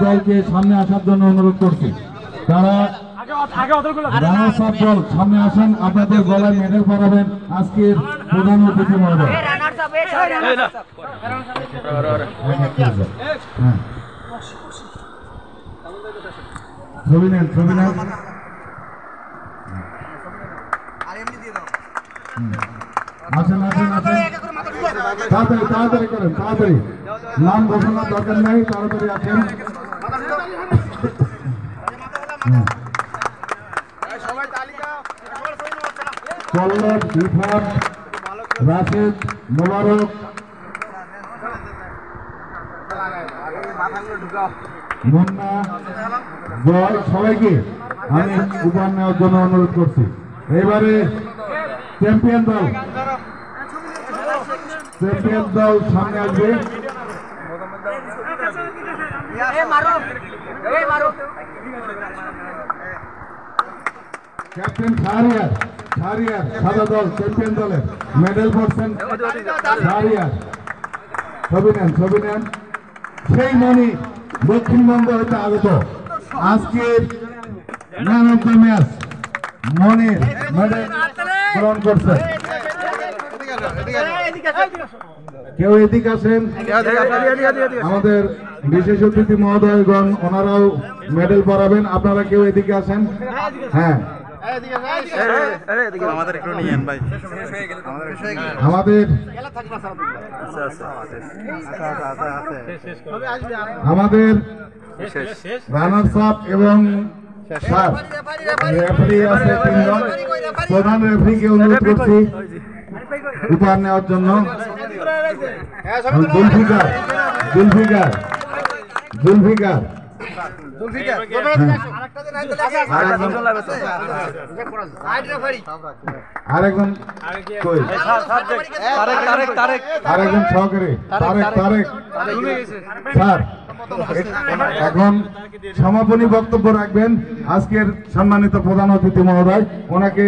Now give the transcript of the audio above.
দলকে সামনে আসার জন্য অনুরোধ করছি। তারা রানার্স আপ দল সামনে আসেন, আপনাদের গলায় মেডেল পরাবেন আজকের প্রধান অতিথি মহোদয়। ছবি নেন, ছবি নেন। আসেন আসেন আসেন, তাড়াতাড়ি তাড়াতাড়ি করেন, তাড়াতাড়ি। নাম ঘোষণার দরকার নাই, তাড়াতাড়ি আসেন। পল্লব, ইরফান, রাশেদ, মোবারক, মুন্না, জয়, সবাইকে আমি উপহার নেওয়ার জন্য অনুরোধ করছি। এবারে চ্যাম্পিয়ন দল, চ্যাম্পিয়ন দল সামনে আসবে। ক্যাপ্টেন শাহরিয়ার, শাহরিয়ার সাদা দল চ্যাম্পিয়ন দলের মেডেল পড়ছেন শাহরিয়ার। ছবি নেন, ছবি নেন। সেই মনি দক্ষিণবঙ্গ হতে আগত আজকের man of the match Monir medal গ্রহণ করছে। কেউ এদিকে আসেন, আমাদের বিশেষ অতিথি মহোদয়গণ ওনারাও মেডেল পরাবেন। আপনারা কেউ এদিকে আসেন। হ্যাঁ, আমাদের আমাদের রানার্স আপ এবং রেফারি আছে তিনজন। প্রধান রেফারিকে অনুরোধ করছি উপহার নেওয়ার জন্য। জুলফিকার, জুলফিকার, জুলফিকার, আরেকজন সহকারী তারেক, তারেক স্যার এখন সমাপনী বক্তব্য রাখবেন আজকের সম্মানিত প্রধান অতিথি মহোদয়। ওনাকে